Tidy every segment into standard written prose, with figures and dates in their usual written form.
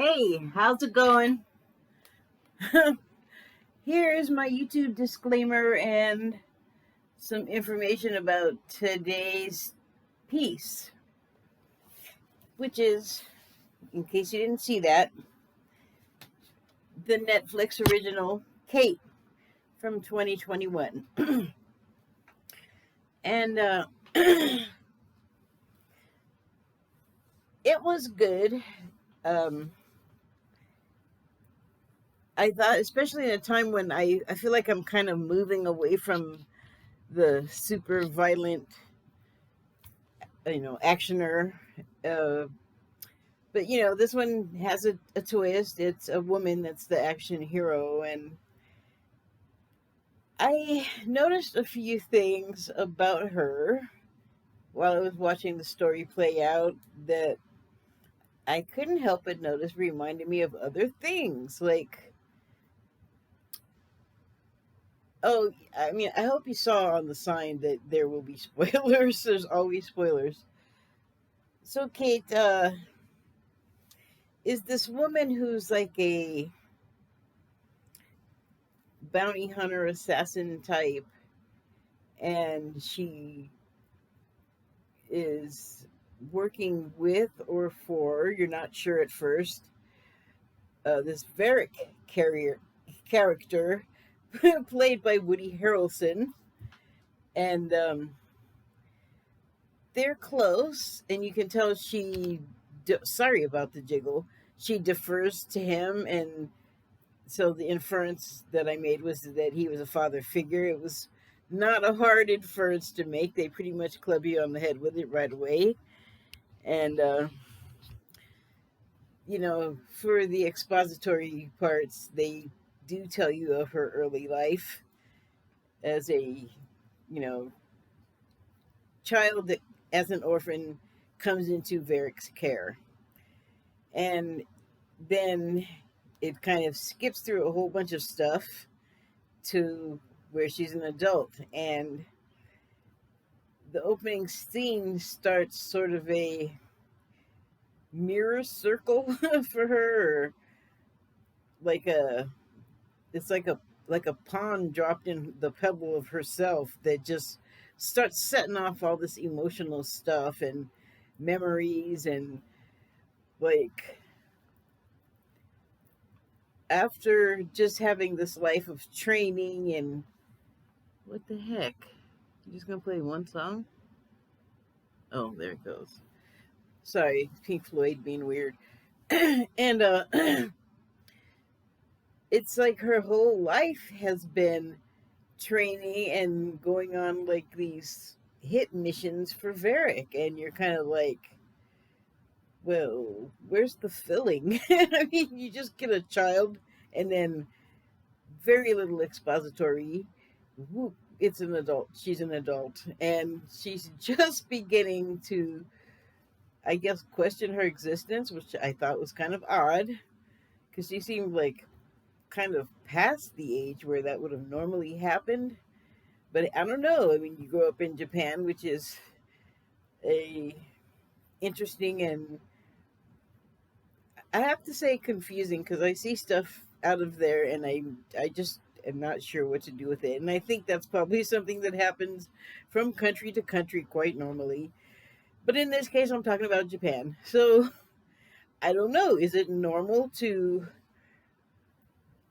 Hey, how's it going? Here is my YouTube disclaimer and some information about today's piece, which is, in case you didn't see that, the Netflix original Kate from 2021. And it was good. Um, I thought, especially in a time when I feel like I'm kind of moving away from the super violent, actioner. Uh, but this one has a twist. It's a woman that's the action hero, and I noticed a few things about her while I was watching the story play out that I couldn't help but notice reminded me of other things. Like, oh, I mean, I hope you saw on the sign that there will be spoilers. There's always spoilers. So, Kate is this woman who's like a bounty hunter assassin type, and she is working with or for, you're not sure at first, this Varric character played by Woody Harrelson. And they're close, and you can tell sorry about the jiggle, she defers to him. And so the inference that I made was that he was a father figure. It was not a hard inference to make. They pretty much club you on the head with it right away. And for the expository parts, they do tell you of her early life as a, you know, child that, as an orphan, comes into Varric's care. And then it kind of skips through a whole bunch of stuff to where she's an adult. And the opening scene starts sort of a mirror circle for her, or like it's like a pawn dropped in the pebble of herself that just starts setting off all this emotional stuff and memories. And like, after just having this life of training and what the heck, you just gonna play one song? Oh, there it goes. Sorry, Pink Floyd being weird. And it's like her whole life has been training and going on like these hit missions for Varric, and you're kind of like, well, where's the filling? I mean, you just get a child and then very little expository. Whoop, it's an adult. She's an adult, and she's just beginning to, I guess, question her existence, which I thought was kind of odd because she seemed like kind of past the age where that would have normally happened. But I don't know. I mean, you grow up in Japan, which is a interesting and, I have to say, confusing, because I see stuff out of there and I just am not sure what to do with it. And I think that's probably something that happens from country to country quite normally. But in this case, I'm talking about Japan. So I don't know. Is it normal to?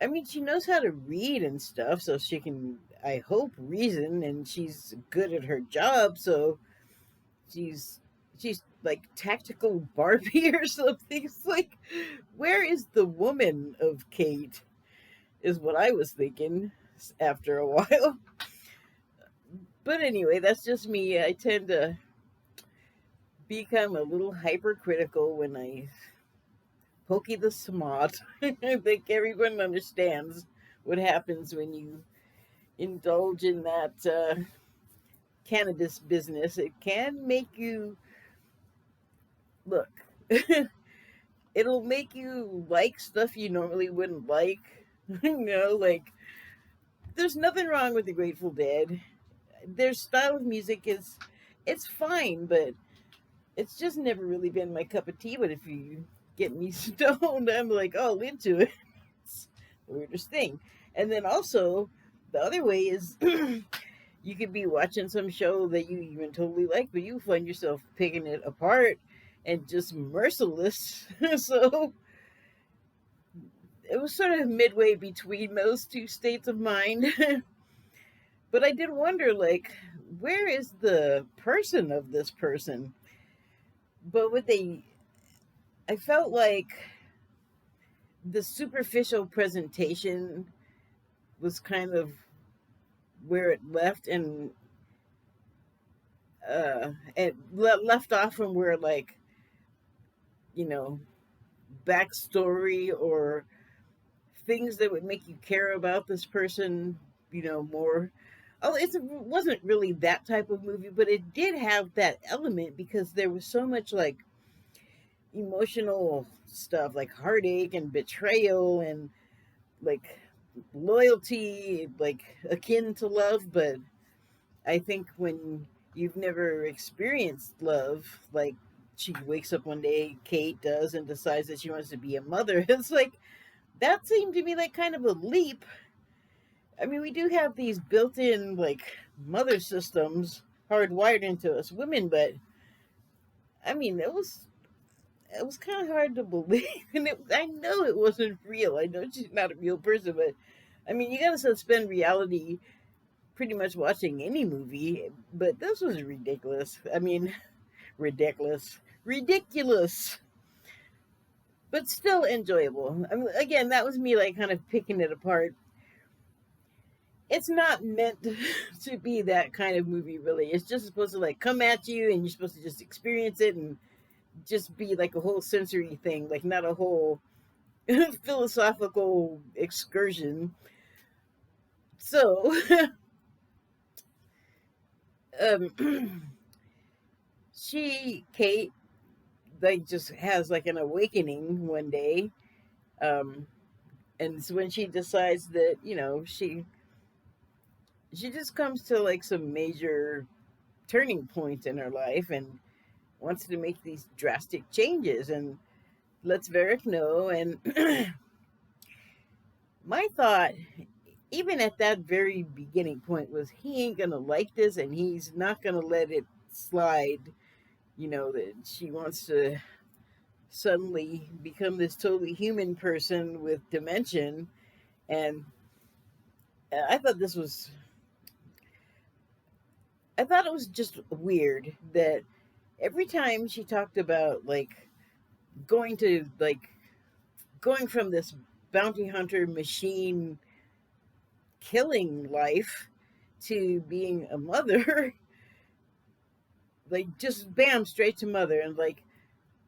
I mean, she knows how to read and stuff, so she can, I hope, reason, and she's good at her job, so she's she's like tactical Barbie or something. It's like, where is the woman of Kate? Is what I was thinking after a while. But anyway, that's just me. I tend to become a little hypercritical when I pokey the smart. I think everyone understands what happens when you indulge in that cannabis business. It can make you look. It'll make you like stuff you normally wouldn't like. Like, there's nothing wrong with the Grateful Dead. Their style of music it's fine, but it's just never really been my cup of tea. But if you get me stoned, I'm like all into it. It's the weirdest thing. And then also, the other way is you could be watching some show that you even totally like, but you find yourself picking it apart and just merciless. So it was sort of midway between those two states of mind. But I did wonder, like, where is the person of this person? But what they, I felt like the superficial presentation was kind of where it left, and left off from where, like, you know, backstory or things that would make you care about this person, more. Oh, it wasn't really that type of movie, but it did have that element because there was so much like emotional stuff, like heartache and betrayal and like loyalty, like akin to love. But I think when you've never experienced love, like she wakes up one day, Kate does, and decides that she wants to be a mother, it's like that seemed to me like kind of a leap. I mean, we do have these built-in like mother systems hardwired into us women, but I mean, it was kind of hard to believe, and I know it wasn't real. I know she's not a real person, but I mean, you got to suspend reality pretty much watching any movie. But this was ridiculous. I mean, ridiculous, but still enjoyable. I mean, again, that was me like kind of picking it apart. It's not meant to be that kind of movie, really. It's just supposed to like come at you, and you're supposed to just experience it and just be like a whole sensory thing, like not a whole philosophical excursion. So, um, Kate, like just has like an awakening one day, um, and it's when she decides that she just comes to like some major turning point in her life and wants to make these drastic changes and lets Varric know. And my thought, even at that very beginning point, was he ain't gonna like this and he's not gonna let it slide. That she wants to suddenly become this totally human person with dimension. And I thought this was, I thought it was just weird that every time she talked about like going to like going from this bounty hunter machine killing life to being a mother, like just bam, straight to mother, and like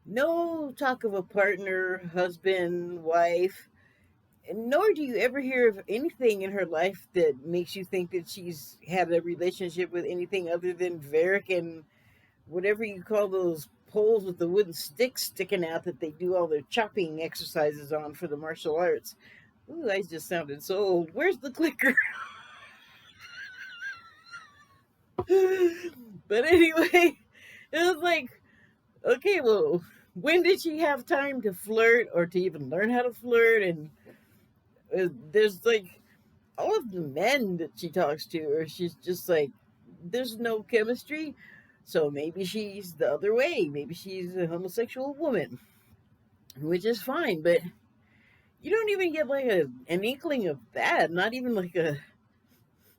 no talk of a partner, husband, wife, nor do you ever hear of anything in her life that makes you think that she's had a relationship with anything other than Varric and whatever you call those poles with the wooden sticks sticking out that they do all their chopping exercises on for the martial arts. Ooh, I just sounded so old. Where's the clicker? But anyway, it was like, okay, well, when did she have time to flirt or to even learn how to flirt? And there's like all of the men that she talks to, or she's just like, there's no chemistry. So maybe she's the other way. Maybe she's a homosexual woman, which is fine. But you don't even get like an inkling of that. Not even like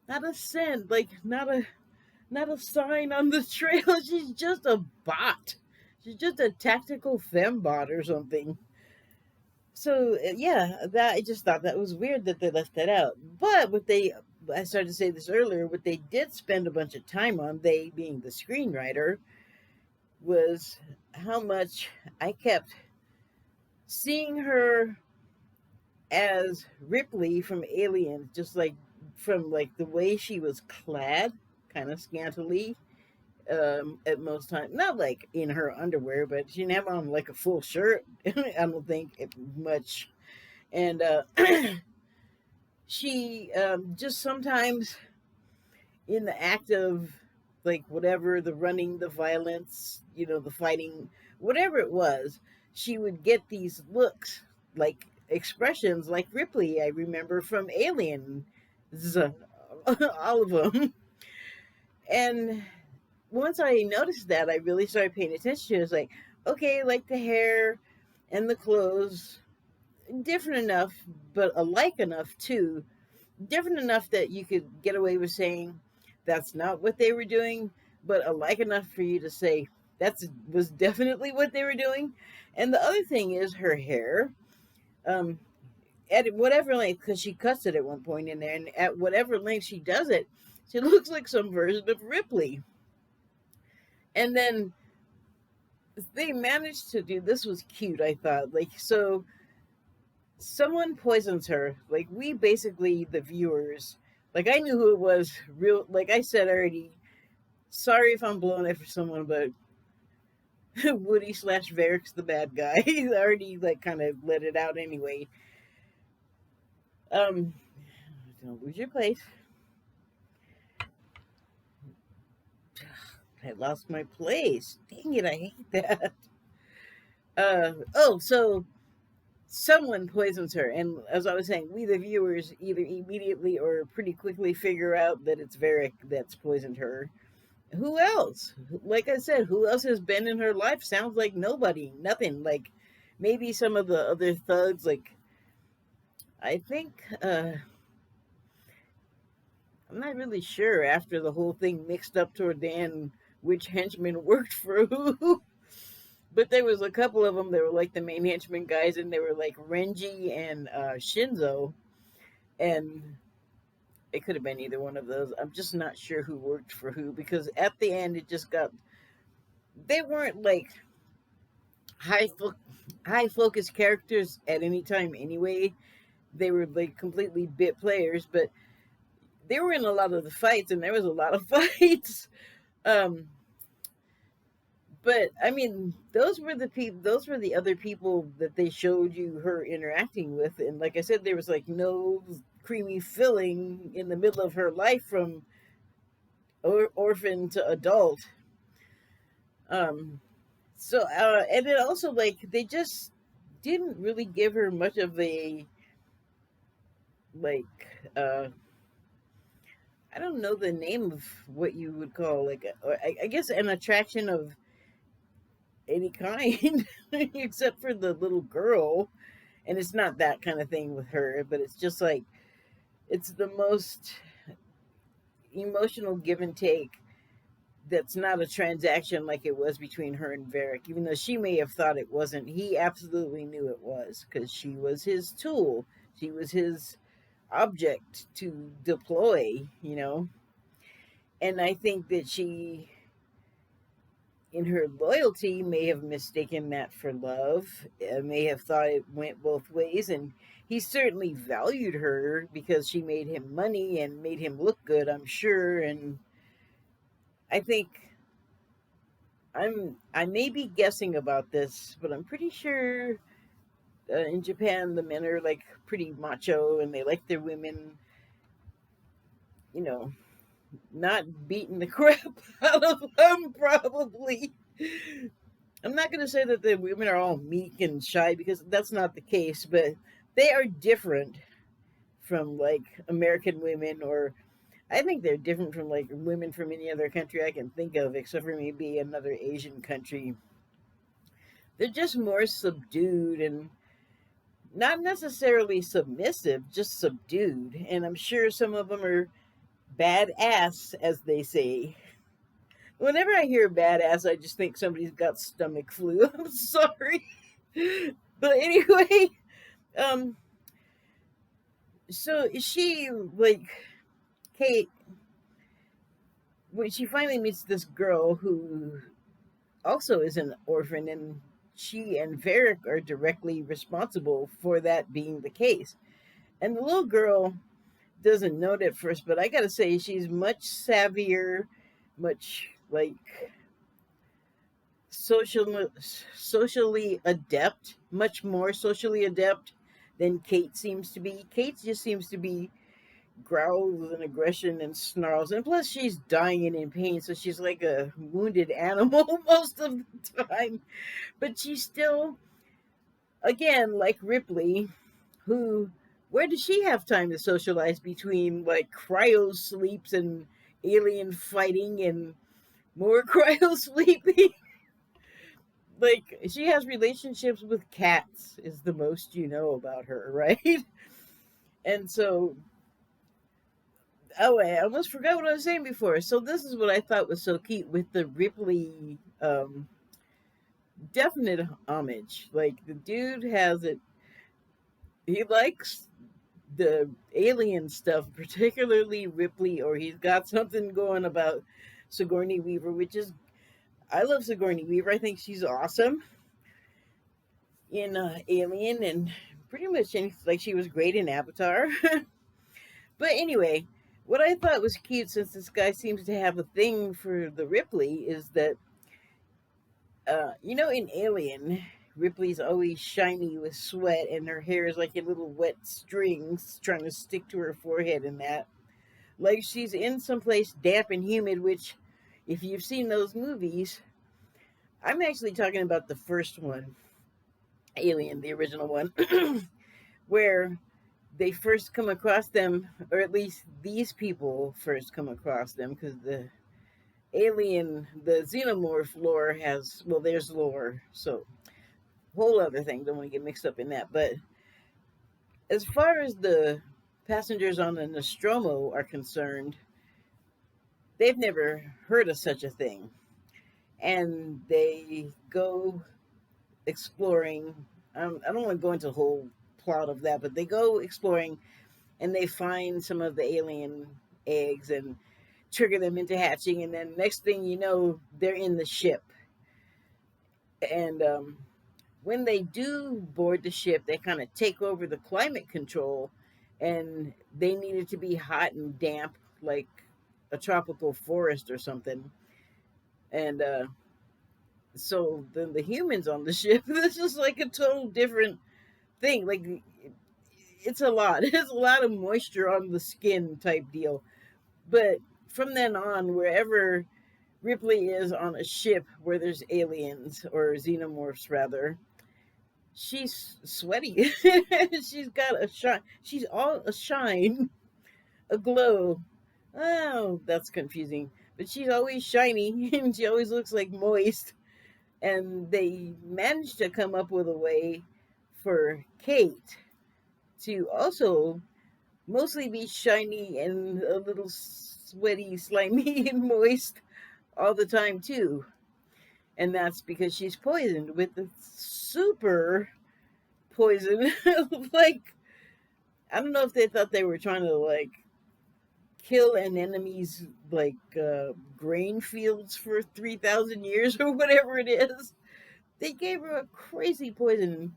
not a scent, like not a sign on the trail. She's just a bot. She's just a tactical fembot or something. So yeah, that I just thought that was weird that they left that out. But I started to say this earlier, what they did spend a bunch of time on, they being the screenwriter, was how much I kept seeing her as Ripley from Alien, just like from like the way she was clad, kind of scantily, at most times. Not like in her underwear, but she didn't have on like a full shirt. I don't think much. And she just sometimes in the act of like whatever the running, the violence, the fighting, whatever it was, she would get these looks, like expressions, like Ripley, I remember from Alien, all of them. And once I noticed that, I really started paying attention to it. It was like, okay, like the hair and the clothes, different enough, but alike enough too. Different enough that you could get away with saying that's not what they were doing, but alike enough for you to say that's was definitely what they were doing. And the other thing is her hair. Um, at whatever length, because she cuts it at one point in there, and at whatever length she does it, she looks like some version of Ripley. And then they managed to do this was cute, I thought. Like, so someone poisons her. Like, we basically, the viewers, like, I knew who it was, real, like I said already. Sorry if I'm blowing it for someone, but Woody slash Varric's the bad guy. He's already, like, kind of let it out anyway. Um, don't lose your place. I lost my place. Dang it, I hate that. So someone poisons her, and as I was saying, we the viewers either immediately or pretty quickly figure out that it's Varric that's poisoned her. Who else? Like I said, who else has been in her life? Sounds like nobody, nothing. Like maybe some of the other thugs. Like I think I'm not really sure after the whole thing mixed up toward the end which henchman worked for who. But there was a couple of them that were like the main henchmen guys, and they were like Renji and Shinzo, and it could have been either one of those. I'm just not sure who worked for who because at the end it just got. They weren't like high fo- high focus characters at any time anyway. They were like completely bit players, but they were in a lot of the fights, and there was a lot of fights. Um, but I mean, those were the people. Those were the other people that they showed you her interacting with, and like I said, there was like no creamy filling in the middle of her life from orphan to adult. Um, and it also like they just didn't really give her much of a like I don't know the name of what you would call like I guess an attraction of any kind except for the little girl, and it's not that kind of thing with her, but it's just like it's the most emotional give and take that's not a transaction like it was between her and Varric. Even though she may have thought it wasn't, he absolutely knew it was because she was his tool. She was his object to deploy, you know. And I think that she, in her loyalty, may have mistaken that for love, may have thought it went both ways. And he certainly valued her because she made him money and made him look good, I'm sure. And I think I may be guessing about this, but I'm pretty sure in Japan the men are like pretty macho and they like their women, you know, not beating the crap out of them. Probably. I'm not going to say that the women are all meek and shy because that's not the case, but they are different from like American women, or I think they're different from like women from any other country I can think of, except for maybe another Asian country. They're just more subdued and not necessarily submissive, just subdued. And I'm sure some of them are badass, as they say. Whenever I hear badass, I just think somebody's got stomach flu. I'm sorry. But anyway, um, so she, like, Kate, when she finally meets this girl who also is an orphan, and she and Varric are directly responsible for that being the case. And the little girl doesn't know it at first, but I gotta say, she's much savvier, much like social, socially adept, much more socially adept than Kate seems to be. Kate just seems to be growls and aggression and snarls, and plus she's dying and in pain, so she's like a wounded animal most of the time. But she still again, like Ripley, who, where does she have time to socialize between like cryo sleeps and alien fighting and more cryo sleeping? Like, she has relationships with cats, is the most you know about her, right? And so, oh, I almost forgot what I was saying before. So, this is what I thought was so cute with the Ripley definite homage. Like, the dude has it, he likes the alien stuff, particularly Ripley, or he's got something going about Sigourney Weaver, which is, I love Sigourney Weaver. I think she's awesome in Alien, and pretty much like she was great in Avatar. But anyway, what I thought was cute, since this guy seems to have a thing for the Ripley, is that in Alien, Ripley's always shiny with sweat, and her hair is like a little wet strings trying to stick to her forehead, and that, like she's in someplace damp and humid. Which, if you've seen those movies, I'm actually talking about the first one, Alien, the original one, where they first come across them, or at least these people first come across them, because the alien, the xenomorph lore has, well, there's lore, so whole other thing. Don't want to get mixed up in that. But as far as the passengers on the Nostromo are concerned, they've never heard of such a thing, and they go exploring. I don't want to go into the whole plot of that, but they go exploring and they find some of the alien eggs and trigger them into hatching, and then next thing you know, they're in the ship. And when they do board the ship, they kind of take over the climate control, and they need it to be hot and damp, like a tropical forest or something. And so then the humans on the ship, this is like a total different thing. Like, it's a lot. It's a lot of moisture on the skin type deal. But from then on, wherever Ripley is on a ship where there's aliens, or xenomorphs rather, she's sweaty. She's got a shine. She's all a shine, a glow. Oh, that's confusing. But she's always shiny and she always looks like moist. And they managed to come up with a way for Kate to also mostly be shiny and a little sweaty, slimy, and moist all the time, too. And that's because she's poisoned with the super poison. Like, I don't know if they thought they were trying to, like, kill an enemy's, like, grain fields for 3,000 years or whatever it is. They gave her a crazy poison.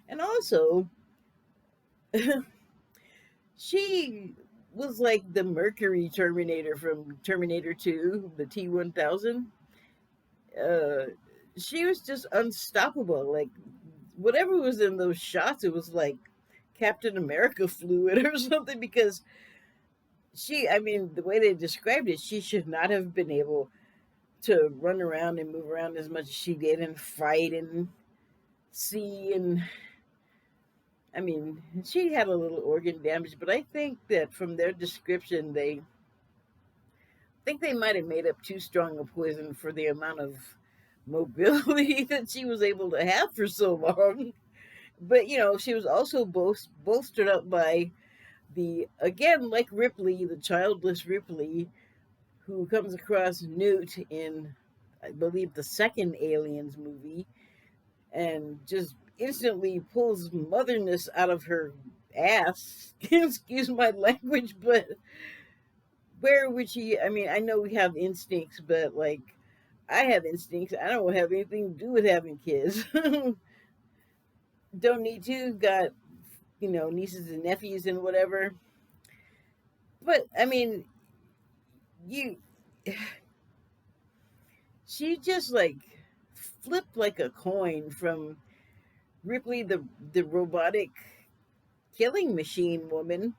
And also, she was like the Mercury Terminator from Terminator 2, the T-1000. Uh, she was just unstoppable. Like, whatever was in those shots, it was like Captain America fluid or something, because I mean, the way they described it, she should not have been able to run around and move around as much as she did and fight and see. And I mean, she had a little organ damage, but I think that from their description, they think they might have made up too strong a poison for the amount of mobility that she was able to have for so long. But she was also bolstered up by the, again, like Ripley, the childless Ripley, who comes across Newt in, I believe, the second Aliens movie, and just instantly pulls motherness out of her ass. Excuse my language, but where would she? I mean, I know we have instincts, but like, I have instincts. I don't have anything to do with having kids. Don't need to. Got, nieces and nephews and whatever. But I mean, you she just like flipped like a coin from Ripley, the robotic killing machine woman,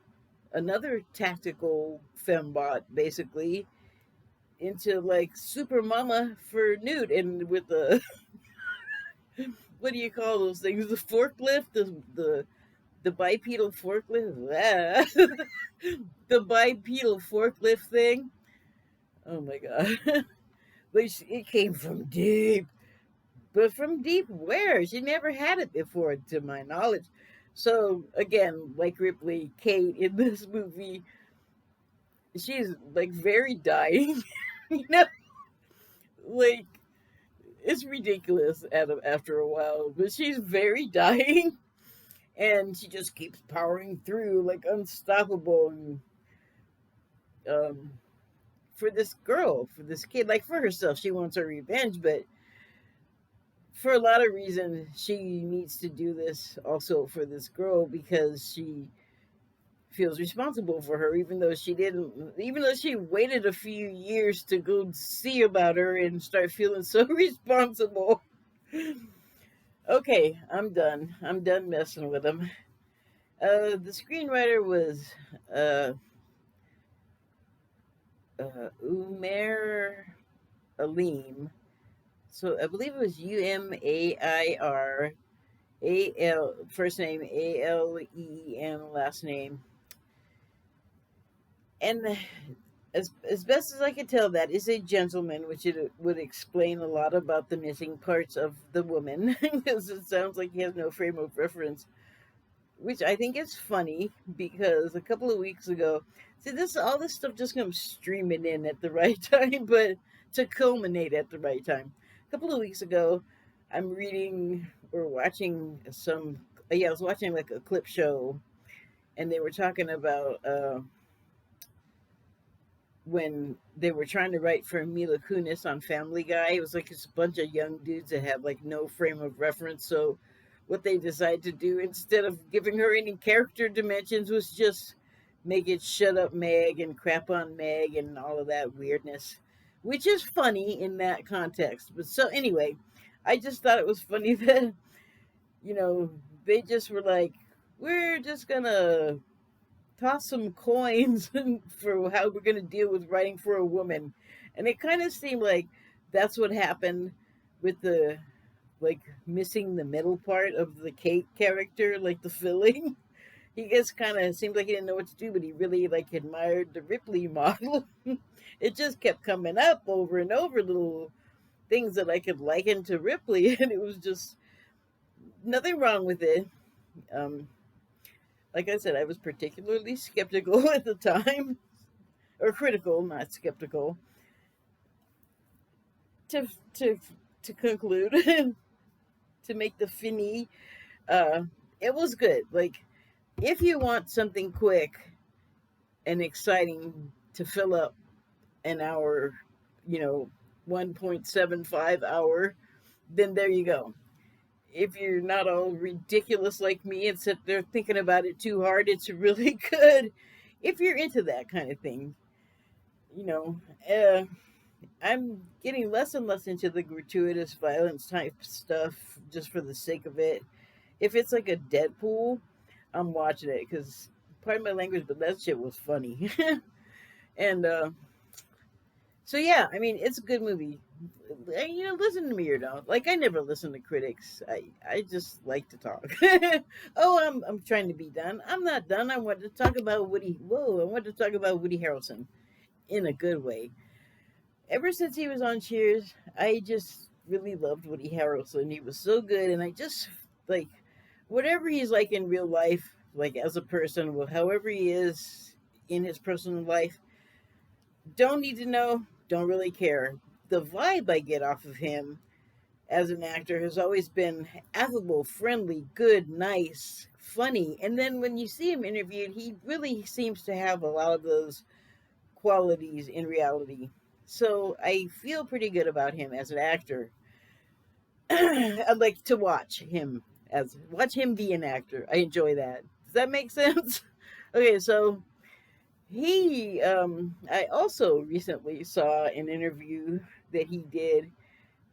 another tactical fembot basically, into like super mama for Newt, and with the what do you call those things? The forklift, the bipedal forklift. Ah. The bipedal forklift thing. Oh my god. Like it came from deep. But from deep where? She never had it before, to my knowledge. So again, like Ripley, Kate in this movie, she's like very dying. you know, like it's ridiculous after a while, but she's very dying, and she just keeps powering through like unstoppable. And um, for this girl, for this kid, like for herself, she wants her revenge, but for a lot of reasons, she needs to do this also for this girl because she feels responsible for her, even though she didn't, even though she waited a few years to go see about her and start feeling so responsible. Okay, I'm done. I'm done messing with him. The screenwriter was uh, Umair Aleem. So I believe it was Umair first name Aleem last name. And as best as I can tell, that is a gentleman, which it would explain a lot about the missing parts of the woman, because it sounds like he has no frame of reference, which I think is funny because a couple of weeks ago, see this all this stuff just comes streaming in at the right time, but to culminate at the right time. A couple of weeks ago, I'm reading or watching some. Yeah, I was watching like a clip show, and they were talking about when they were trying to write for Mila Kunis on Family Guy. It was like it's a bunch of young dudes that have like no frame of reference. So what they decided to do instead of giving her any character dimensions was just make it shut up Meg and crap on Meg and all of that weirdness, which is funny in that context. But so anyway, I just thought it was funny that you know they just were like, we're just gonna toss some coins for how we're going to deal with writing for a woman. And it kind of seemed like that's what happened with the like missing the middle part of the Kate character, like the filling. He just kind of seemed like he didn't know what to do, but he really like admired the Ripley model. It just kept coming up over and over, little things that I could liken to Ripley, and it was just nothing wrong with it. Um, like I said, I was particularly skeptical at the time, or critical, not skeptical. To to to conclude, to make the fini, uh, it was good. Like if you want something quick and exciting to fill up an hour, you know, 1.75 hour, then there you go. If you're not all ridiculous like me and sit there thinking about it too hard, it's really good. If you're into that kind of thing, you know, uh, I'm getting less and less into the gratuitous violence type stuff just for the sake of it. If it's like a Deadpool, I'm watching it because, pardon my language, but that shit was funny. And so yeah, I mean, it's a good movie. Listen to me or don't. Like I never listen to critics. I just like to talk. Oh, I'm trying to be done. I'm not done. I want to talk about Woody. Whoa, I want to talk about Woody Harrelson in a good way. Ever since he was on Cheers, I just really loved Woody Harrelson. He was so good, and I just like whatever he's like in real life, like as a person, well, however he is in his personal life. Don't need to know. Don't really care. The vibe I get off of him as an actor has always been affable, friendly, good, nice, funny. And then when you see him interviewed, he really seems to have a lot of those qualities in reality. So I feel pretty good about him as an actor. I'd like to watch him be an actor. I enjoy that. Does that make sense? Okay, so I also recently saw an interview that he did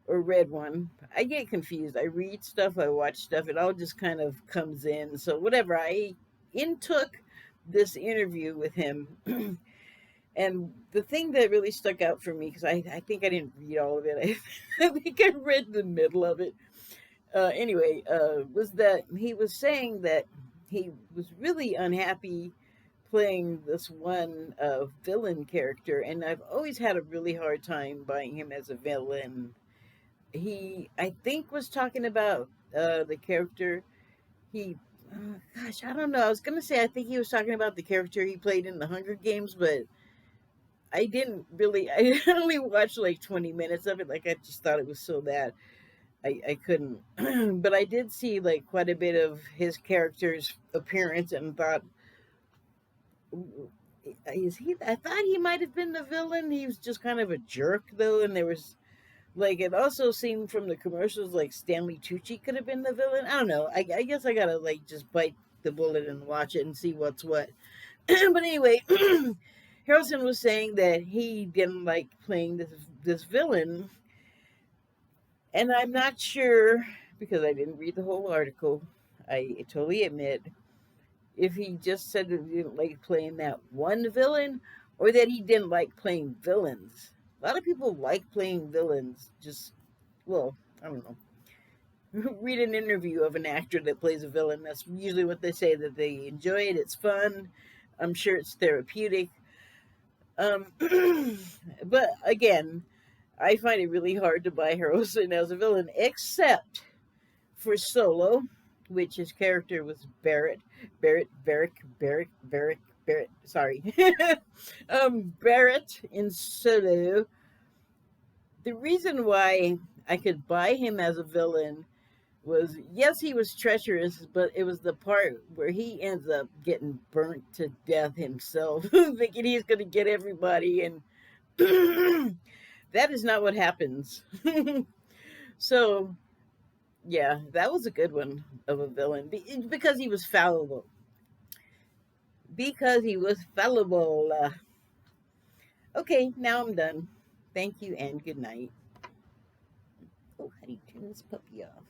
or read one. I get confused. I read stuff, I watch stuff, it all just kind of comes in. So whatever, I intook this interview with him. And the thing that really stuck out for me, because I think I didn't read all of it, I think I read the middle of it. Anyway, was that he was saying that he was really unhappy playing this one villain character, and I've always had a really hard time buying him as a villain. He, I think, was talking about the character he. Gosh, I don't know. I was gonna say I think he was talking about the character he played in the Hunger Games, but I didn't really. I only watched like 20 minutes of it. Like I just thought it was so bad. I couldn't. But I did see like quite a bit of his character's appearance and thought, is he? I thought he might have been the villain. He was just kind of a jerk though, and there was like it also seemed from the commercials like Stanley Tucci could have been the villain. I don't know. I guess I gotta like just bite the bullet and watch it and see what's what. But anyway, Harrelson was saying that he didn't like playing this villain, and I'm not sure because I didn't read the whole article. I totally admit if he just said that he didn't like playing that one villain or that he didn't like playing villains. A lot of people like playing villains. Just, well, I don't know. Read an interview of an actor that plays a villain. That's usually what they say, that they enjoy it. It's fun. I'm sure it's therapeutic. Um, but again, I find it really hard to buy Harrelson as a villain, except for Solo, which his character was Barrett. Sorry, Barrett in Solo. The reason why I could buy him as a villain was, yes, he was treacherous, but it was the part where he ends up getting burnt to death himself, thinking he's going to get everybody, and that is not what happens. So, yeah, that was a good one of a villain because he was fallible. Because he was fallible. Okay, now I'm done. Thank you and good night. Oh, how do you turn this puppy off?